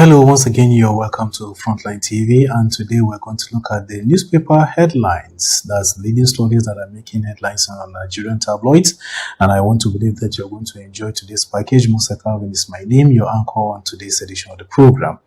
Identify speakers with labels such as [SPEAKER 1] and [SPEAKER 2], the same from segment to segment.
[SPEAKER 1] Hello, once again, you're welcome to Frontline TV, and today we're going to look at the newspaper headlines. That's leading stories that are making headlines on Nigerian tabloids, and I want to believe that you're going to enjoy today's package. Musa Calvin is my name, your anchor on today's edition of the program.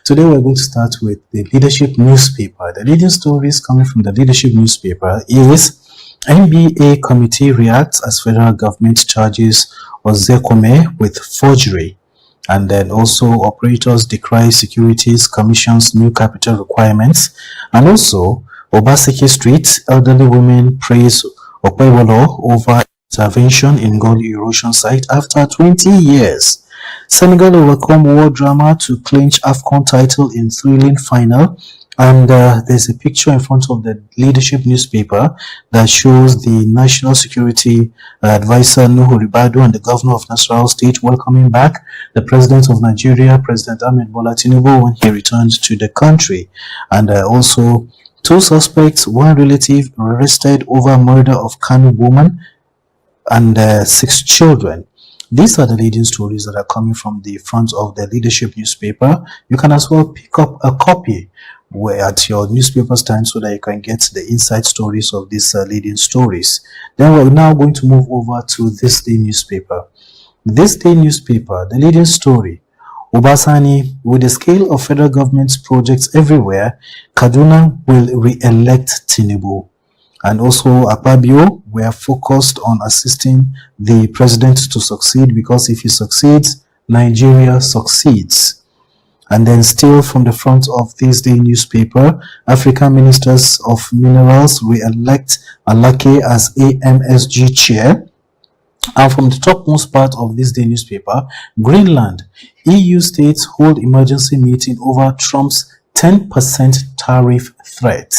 [SPEAKER 1] Today we're going to start with the leadership newspaper. The leading stories coming from the leadership newspaper is NBA committee reacts as federal government charges Ozekome with forgery. And then also operators decry Securities Commission's new capital requirements. And also Obaseki Street, elderly women praise Opewolo over intervention in gold erosion site after 20 years. Senegal overcome war drama to clinch AFCON title in thrilling final. And there's a picture in front of the leadership newspaper that shows the National Security Advisor Nuhu Ribadu and the Governor of Nasarawa State welcoming back the President of Nigeria, President Ahmed Bola Tinubu, when he returned to the country. And also two suspects, one relative arrested over murder of Kanu woman and 6 children. These are the leading stories that are coming from the front of the leadership newspaper. You can as well pick up a copy at your newspaper stand so that you can get the inside stories of these leading stories. Then we're now going to move over to this day newspaper. This day newspaper, the leading story: Obasani, with the scale of federal government's projects everywhere, Kaduna will re-elect Tinubu. And also Akpabio, we are focused on assisting the president to succeed, because if he succeeds, Nigeria succeeds. And then still from the front of this day newspaper, African Ministers of Minerals re-elect Alake as AMSG chair. And from the topmost part of this day newspaper, Greenland, EU states hold emergency meeting over Trump's 10% tariff threat.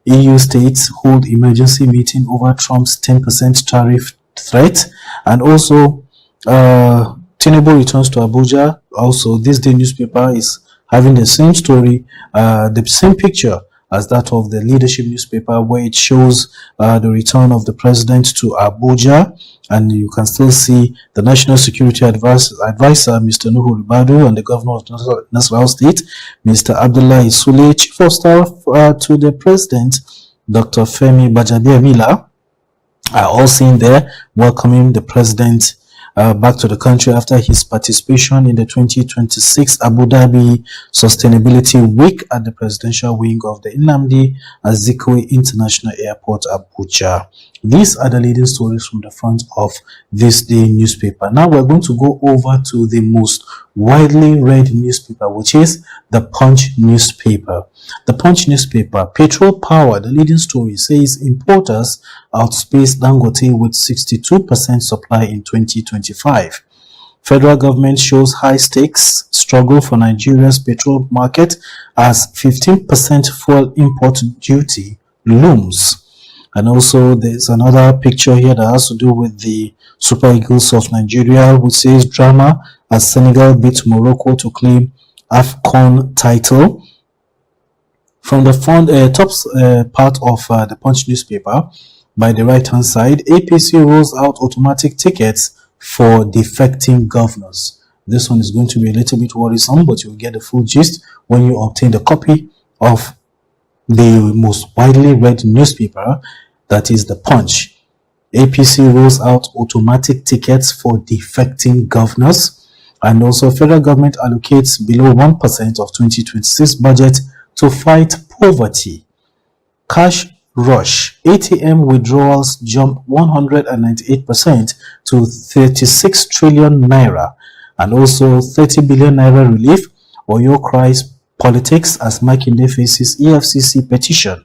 [SPEAKER 1] EU states hold emergency meeting over Trump's 10% tariff threat. And also Tinubu returns to Abuja. Also, this day newspaper is having the same story, the same picture as that of the leadership newspaper, where it shows the return of the president to Abuja. And you can still see the National Security Advisor, Mr. Nuhu Ribadu, and the Governor of Nasarawa State, Mr. Abdullahi Sule, Chief of Staff to the President, Dr. Femi Bajabiamila, are all seen there welcoming the President back to the country after his participation in the 2026 Abu Dhabi Sustainability Week at the presidential wing of the Nnamdi Azikiwe International Airport, Abuja. These are the leading stories from the front of this day newspaper. Now we're going to go over to the most widely read newspaper, which is the Punch newspaper. The Punch newspaper, petrol power, the leading story says importers outspace Dangote with 62% supply in 2025. Federal government shows high stakes struggle for Nigeria's petrol market as 15% fuel import duty looms. And also there's another picture here that has to do with the Super Eagles of Nigeria, which says drama as Senegal beat Morocco to claim AFCON title. From the front top part of the Punch newspaper, by the right hand side, APC rolls out automatic tickets for defecting governors. This one is going to be a little bit worrisome, but you'll get the full gist when you obtain the copy of the most widely read newspaper, that is the Punch. APC rolls out automatic tickets for defecting governors. And also federal government allocates below 1% of 2026 budget to fight poverty. Cash rush. ATM withdrawals jump 198% to 36 trillion naira. And also 30 billion naira relief. Oyo cries politics as Makinde faces EFCC petition.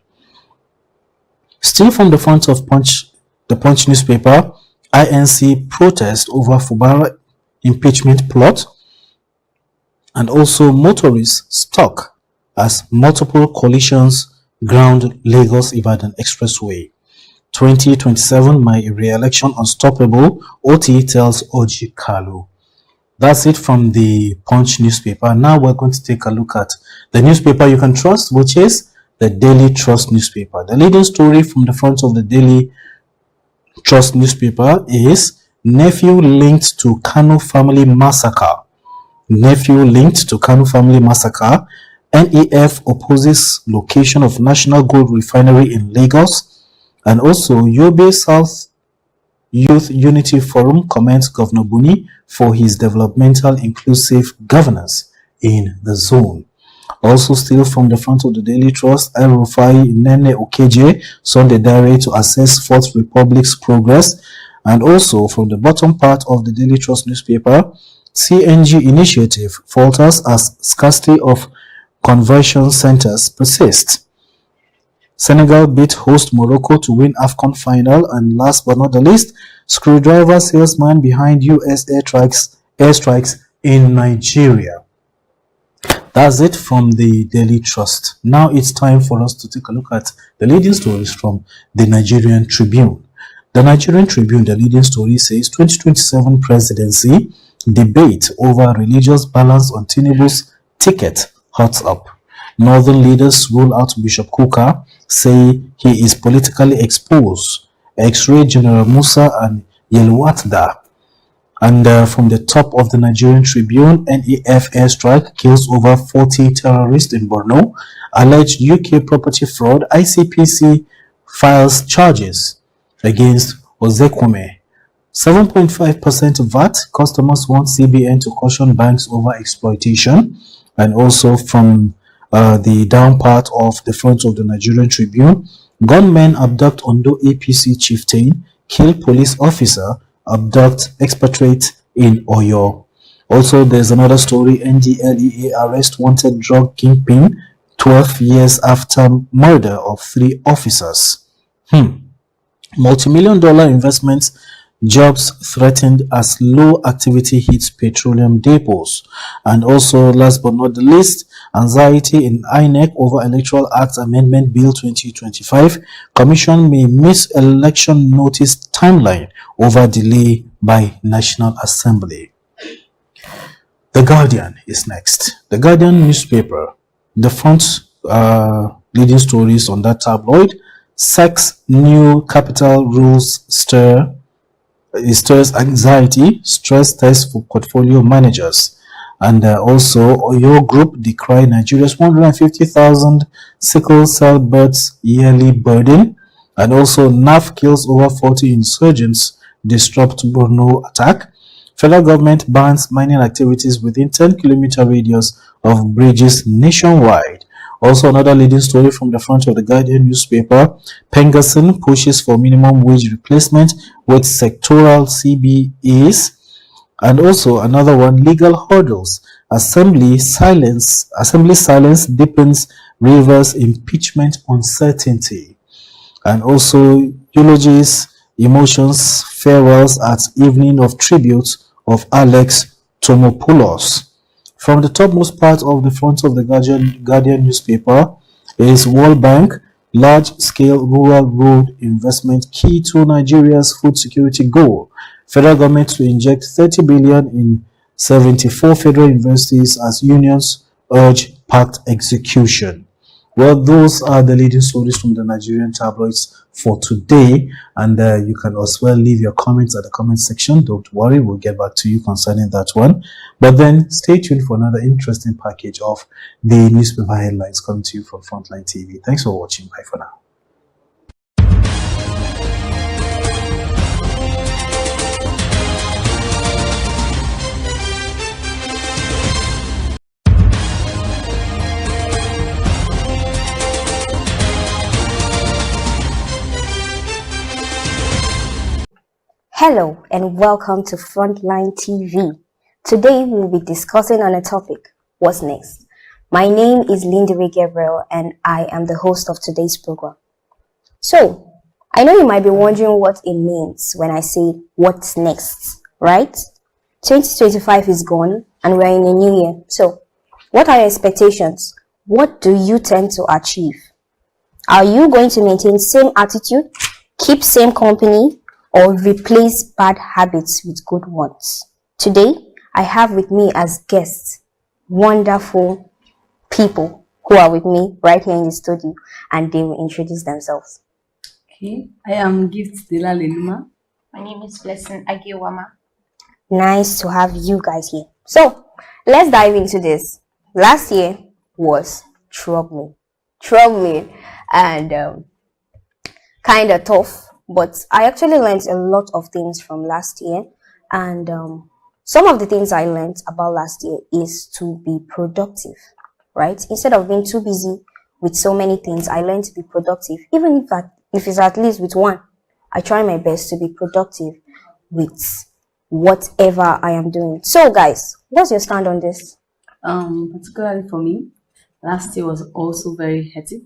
[SPEAKER 1] Still from the front of the Punch newspaper, INC protest over Fubara impeachment plot. And also motorists stuck as multiple collisions ground Lagos-Ibadan Expressway. 2027, my re-election unstoppable, OT tells Oji Kalu. That's it from the Punch newspaper. Now we're going to take a look at the newspaper you can trust, which is the Daily Trust newspaper. The leading story from the front of the Daily Trust newspaper is nephew linked to Kano family massacre. nephew linked to Kanu family massacre. NEF opposes location of National Gold Refinery in Lagos. And also, Yobe South Youth Unity Forum commends Governor Buni for his developmental inclusive governance in the zone. Also, still from the front of the Daily Trust, El Rufai Nene Okeje, Sunday Diary to assess Fourth Republic's progress. And also from the bottom part of the Daily Trust newspaper, CNG initiative falters as scarcity of conversion centers persists. Senegal beat host Morocco to win AFCON final. And last but not the least, screwdriver salesman behind US airstrikes in Nigeria. That's it from the Daily Trust. Now it's time for us to take a look at the leading stories from the Nigerian Tribune. The Nigerian Tribune, the leading story says 2027 presidency debate over religious balance on Tinubu's ticket hots up. Northern leaders rule out Bishop Kuka, say he is politically exposed. X-ray General Musa and Yelwatda. And from the top of the Nigerian Tribune, NEF airstrike kills over 40 terrorists in Borno. Alleged UK property fraud, ICPC files charges against Ozekwome. 7.5% VAT, customers want CBN to caution banks over exploitation. And also from the down part of the front of the Nigerian Tribune, gunmen abduct Ondo APC chieftain, kill police officer, abduct expatriate in Oyo. Also, there's another story, NDLEA arrest wanted drug kingpin 12 years after murder of 3 officers. Multi-million-dollar investments, jobs threatened as low activity hits petroleum depots. And also, last but not the least, anxiety in INEC over Electoral Act Amendment Bill 2025. Commission may miss election notice timeline over delay by National Assembly. The Guardian is next. The Guardian newspaper, the front leading stories on that tabloid, sex new capital rules stirs anxiety, stress test for portfolio managers. And also, Oyo Group decry Nigeria's 150,000 sickle cell births yearly burden. And also, NAF kills over 40 insurgents, disrupt Borno attack. Federal government bans mining activities within 10-kilometer radius of bridges nationwide. Also, another leading story from the front of the Guardian newspaper, Pengerson pushes for minimum wage replacement with sectoral CBAs. And also another one, legal hurdles. Assembly silence deepens Rivers impeachment uncertainty. And also eulogies, emotions, farewells at evening of tribute of Alex Tomopoulos. From the topmost part of the front of the Guardian newspaper is World Bank, large-scale rural road investment key to Nigeria's food security goal. Federal government to inject 30 billion in 74 federal universities as unions urge pact execution. Well, those are the leading stories from the Nigerian tabloids for today, and you can as well leave your comments at the comment section. Don't worry, we'll get back to you concerning that one. But then stay tuned for another interesting package of the newspaper headlines coming to you from Frontline TV. Thanks for watching. Bye for now.
[SPEAKER 2] Hello and welcome to Frontline TV. Today we'll be discussing on a topic, what's next? My name is Linda Gabriel and I am the host of today's program. So, I know you might be wondering what it means when I say what's next, right? 2025 is gone and we're in a new year. So, what are your expectations? What do you tend to achieve? Are you going to maintain same attitude, keep same company, or replace bad habits with good ones? Today, I have with me as guests wonderful people who are with me right here in the studio, and they will introduce themselves.
[SPEAKER 3] Okay, I am Gift Dela
[SPEAKER 4] My name is Blessing Agiwama.
[SPEAKER 2] Nice to have you guys here. So, let's dive into this. Last year was troubling, and kind of tough. But I actually learned a lot of things from last year, and some of the things I learned about last year is to be productive, right? Instead of being too busy with so many things, I learned to be productive. Even if it's at least with one, I try my best to be productive with whatever I am doing. So, guys, what's your stand on this?
[SPEAKER 3] Particularly for me, last year was also very hectic.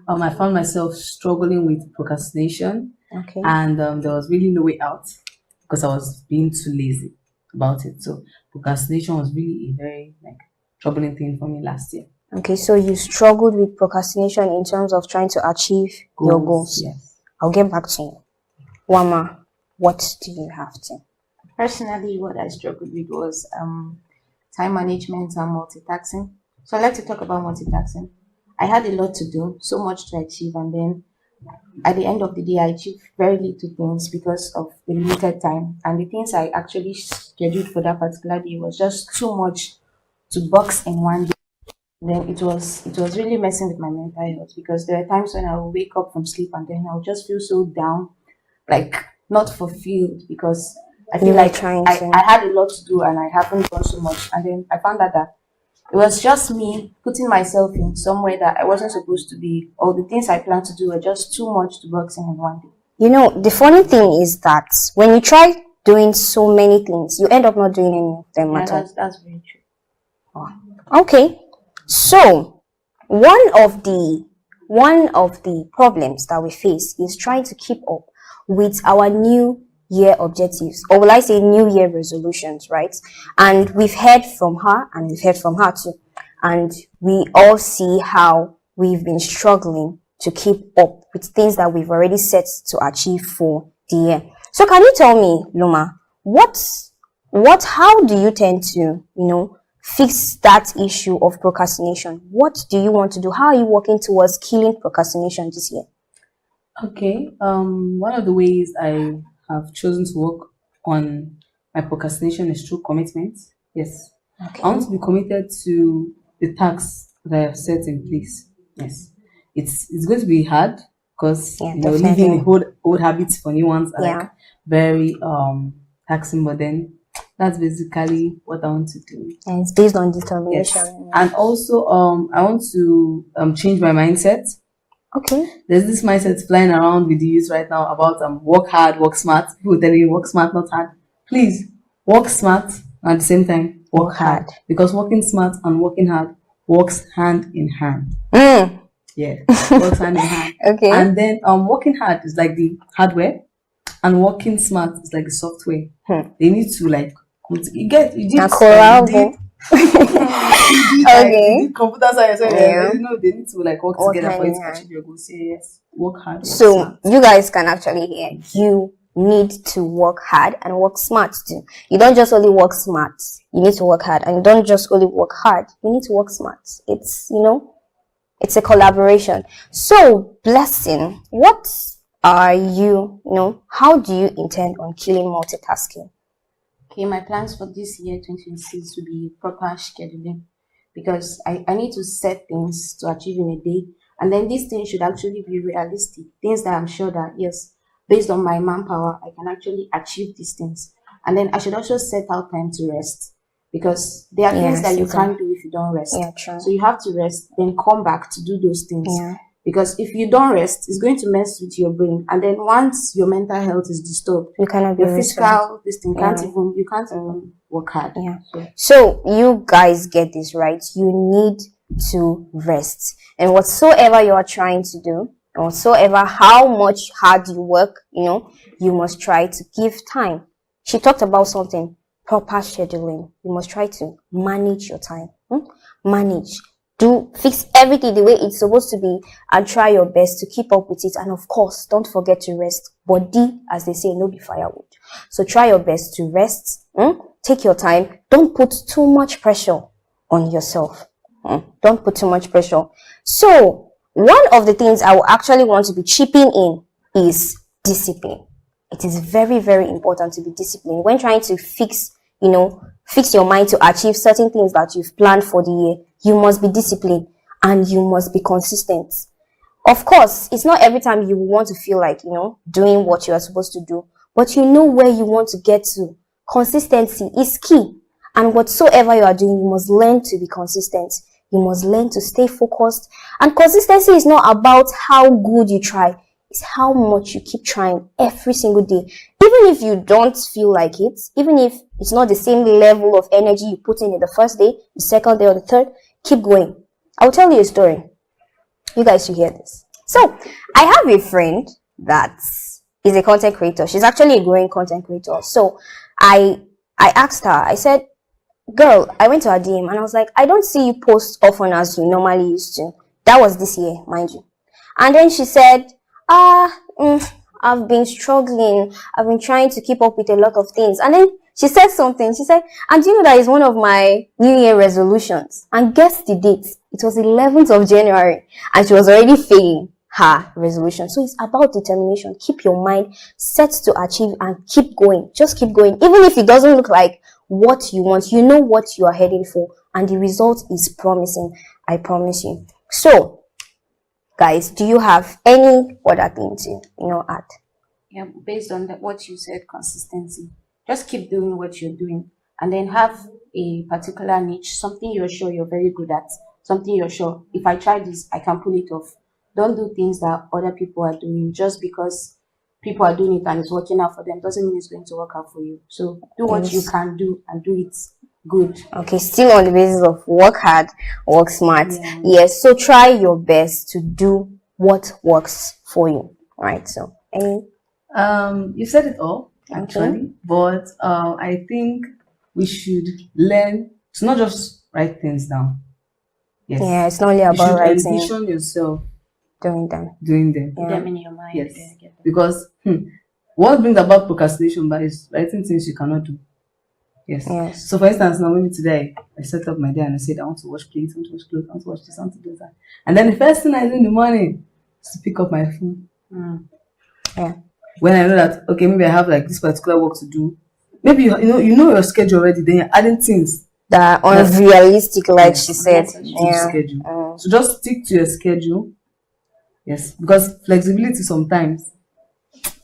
[SPEAKER 3] I found myself struggling with procrastination,
[SPEAKER 2] Okay.
[SPEAKER 3] and there was really no way out because I was being too lazy about it. So procrastination was really a very troubling thing for me last year.
[SPEAKER 2] Okay, so you struggled with procrastination in terms of trying to achieve your goals.
[SPEAKER 3] Yes.
[SPEAKER 2] I'll get back to you. Wama, what do you have to?
[SPEAKER 4] Personally, what I struggled with was time management and multitasking. So I like to talk about multitasking. I had a lot to do, so much to achieve, and then at the end of the day, I achieved very little things because of the limited time. And the things I actually scheduled for that particular day was just too much to box in one day. Then it was really messing with my mental health because there are times when I will wake up from sleep and then I'll just feel so down, like not fulfilled because I feel
[SPEAKER 2] You were
[SPEAKER 4] like
[SPEAKER 2] trying
[SPEAKER 4] I,
[SPEAKER 2] to.
[SPEAKER 4] I had a lot to do and I haven't done so much. And then I found out that it was just me putting myself in somewhere that I wasn't supposed to be, or the things I planned to do were just too much to box in one day.
[SPEAKER 2] You know, the funny thing is that when you try doing so many things, you end up not doing any of them
[SPEAKER 4] Yeah,
[SPEAKER 2] at all.
[SPEAKER 4] that's very true.
[SPEAKER 2] Okay, so one of the problems that we face is trying to keep up with our new year objectives, or will I say new year resolutions, right? And we've heard from her and we've heard from her too, and we all see how we've been struggling to keep up with things that we've already set to achieve for the year. So can you tell me, Luma, how do you tend to, fix that issue of procrastination? What do you want to do? How are you working towards killing procrastination this year?
[SPEAKER 3] Okay. One of the ways I have chosen to work on my procrastination is through commitment. Yes.
[SPEAKER 2] Okay.
[SPEAKER 3] I want to be committed to the tasks that I have set in place. Yes. It's going to be hard because
[SPEAKER 2] Yeah,
[SPEAKER 3] leaving
[SPEAKER 2] definitely.
[SPEAKER 3] the old habits for new ones are
[SPEAKER 2] Yeah.
[SPEAKER 3] like very taxing, but then that's basically what I want to do.
[SPEAKER 2] And it's based on
[SPEAKER 3] Yes.
[SPEAKER 2] determination.
[SPEAKER 3] And also I want to change my mindset.
[SPEAKER 2] Okay.
[SPEAKER 3] There's this mindset flying around with the youth right now about work hard, work smart. People telling you work smart, not hard. Please work smart and at the same time work hard, because working smart and working hard works hand in hand. Yeah, works hand in hand.
[SPEAKER 2] Okay.
[SPEAKER 3] And then working hard is like the hardware, and working smart is like the software. They need to like you did
[SPEAKER 2] Okay.
[SPEAKER 3] you did computer science.
[SPEAKER 2] Yeah.
[SPEAKER 3] They need to like work
[SPEAKER 2] Work
[SPEAKER 3] together for
[SPEAKER 2] hand
[SPEAKER 3] you
[SPEAKER 2] in
[SPEAKER 3] to
[SPEAKER 2] hand.
[SPEAKER 3] achieve your goals. Say yes, work hard. Work
[SPEAKER 2] So
[SPEAKER 3] smart.
[SPEAKER 2] you guys can actually hear, you need to work hard and work smart too. You don't just only work smart, you need to work hard. And you don't just only work hard, you need to work smart. It's it's a collaboration. So Blessing, what are how do you intend on killing multitasking?
[SPEAKER 4] Okay, my plans for this year 2026 will be proper scheduling because I need to set things to achieve in a day, and then these things should actually be realistic, things that I'm sure that yes, based on my manpower I can actually achieve these things. And then I should also set out time to rest because there are things that you can't do if you don't rest.
[SPEAKER 2] Yeah, true.
[SPEAKER 4] So you have to rest, then come back to do those things.
[SPEAKER 2] Yeah.
[SPEAKER 4] Because if you don't rest, it's going to mess with your brain. And then once your mental health is disturbed,
[SPEAKER 2] You cannot be
[SPEAKER 4] your
[SPEAKER 2] restored.
[SPEAKER 4] physical this thing
[SPEAKER 2] Yeah.
[SPEAKER 4] you can't even work hard.
[SPEAKER 2] Yeah.
[SPEAKER 4] So,
[SPEAKER 2] So you guys get this right. You need to rest. And whatsoever you are trying to do, and whatsoever how much hard you work, you must try to give time. She talked about something, proper scheduling. You must try to manage your time. Manage. Fix everything the way it's supposed to be and try your best to keep up with it. And of course, don't forget to rest. Body, as they say, no be firewood. So try your best to rest. Take your time. Don't put too much pressure on yourself. Don't put too much pressure. So one of the things I will actually want to be chipping in is discipline. It is very, very important to be disciplined when trying to fix fix your mind to achieve certain things that you've planned for the year, you must be disciplined and you must be consistent. Of course, it's not every time you want to feel like, doing what you are supposed to do, but you know where you want to get to. Consistency is key. And whatsoever you are doing, you must learn to be consistent. You must learn to stay focused. And consistency is not about how good you try. It's how much you keep trying every single day. Even if you don't feel like it, even if it's not the same level of energy you put in the first day, the second day, or the third, keep going. I'll tell you a story. You guys should hear this. So, I have a friend that is a content creator. She's actually a growing content creator. So, I asked her, I said, girl, I went to her DM and I was like, I don't see you post often as you normally used to. That was this year, mind you. And then she said, I've been struggling. I've been trying to keep up with a lot of things. And then she said something. She said, and you know that is one of my New Year resolutions. And guess the date. It was 11th of January. And she was already failing her resolution. So it's about determination. Keep your mind set to achieve and keep going. Just keep going. Even if it doesn't look like what you want, you know what you are heading for. And the result is promising. I promise you. So, guys, do you have any other thing to, add?
[SPEAKER 4] Yeah, based on what you said, consistency. Just keep doing what you're doing, and then have a particular niche, something you're sure you're very good at, something you're sure, if I try this, I can pull it off. Don't do things that other people are doing just because people are doing it and it's working out for them doesn't mean it's going to work out for you. So do what you can do and do it good.
[SPEAKER 2] Okay, still on the basis of work hard, work smart.
[SPEAKER 4] Yeah.
[SPEAKER 2] Yes, so try your best to do what works for you. Right. So
[SPEAKER 3] You said it all, actually, but I think we should learn to not just write things down. Yes.
[SPEAKER 2] Yeah, it's not only
[SPEAKER 3] You
[SPEAKER 2] about
[SPEAKER 3] should
[SPEAKER 2] writing,
[SPEAKER 3] envision yourself
[SPEAKER 2] doing them.
[SPEAKER 3] doing them.
[SPEAKER 2] Yeah.
[SPEAKER 4] Them in your mind.
[SPEAKER 3] Yes.
[SPEAKER 4] Yeah,
[SPEAKER 3] Because what brings about procrastination by is writing things you cannot do. Yes.
[SPEAKER 2] Yes.
[SPEAKER 3] So for instance, now maybe today I set up my day and I said I want to wash plates, I want to wash clothes, I want to wash this, I want to do that. And then the first thing I do in the morning is to pick up my phone.
[SPEAKER 2] Yeah.
[SPEAKER 3] When I know that okay, maybe I have like this particular work to do. Maybe you know your schedule already, then you're adding things
[SPEAKER 2] That unrealistic, like she said.
[SPEAKER 3] to the
[SPEAKER 2] Yeah.
[SPEAKER 3] schedule. So just stick to your schedule. Yes, because flexibility sometimes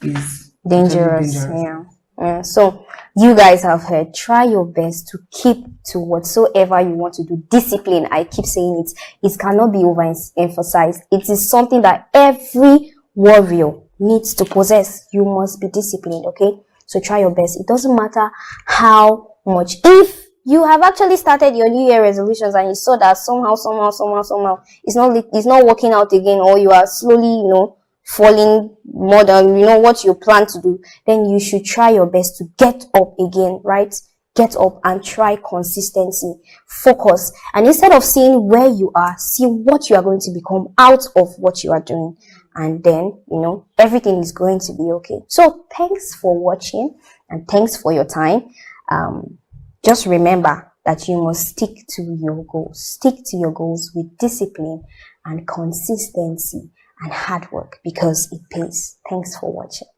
[SPEAKER 3] is
[SPEAKER 2] Dangerous. Yeah. So you guys have heard, try your best to keep to whatsoever you want to do. Discipline, I keep saying it cannot be overemphasized. It is something that every warrior needs to possess. You must be disciplined, okay? So try your best. It doesn't matter how much. If you have actually started your New Year resolutions and you saw that somehow it's not working out again, or you are slowly, falling more than what you plan to do, then you should try your best to get up again, right? Get up and try consistency, focus, and instead of seeing where you are, see what you are going to become out of what you are doing, and then everything is going to be okay. So thanks for watching and thanks for your time. Just remember that you must stick to your goals. Stick to your goals with discipline and consistency and hard work, because it pays. Thanks for watching.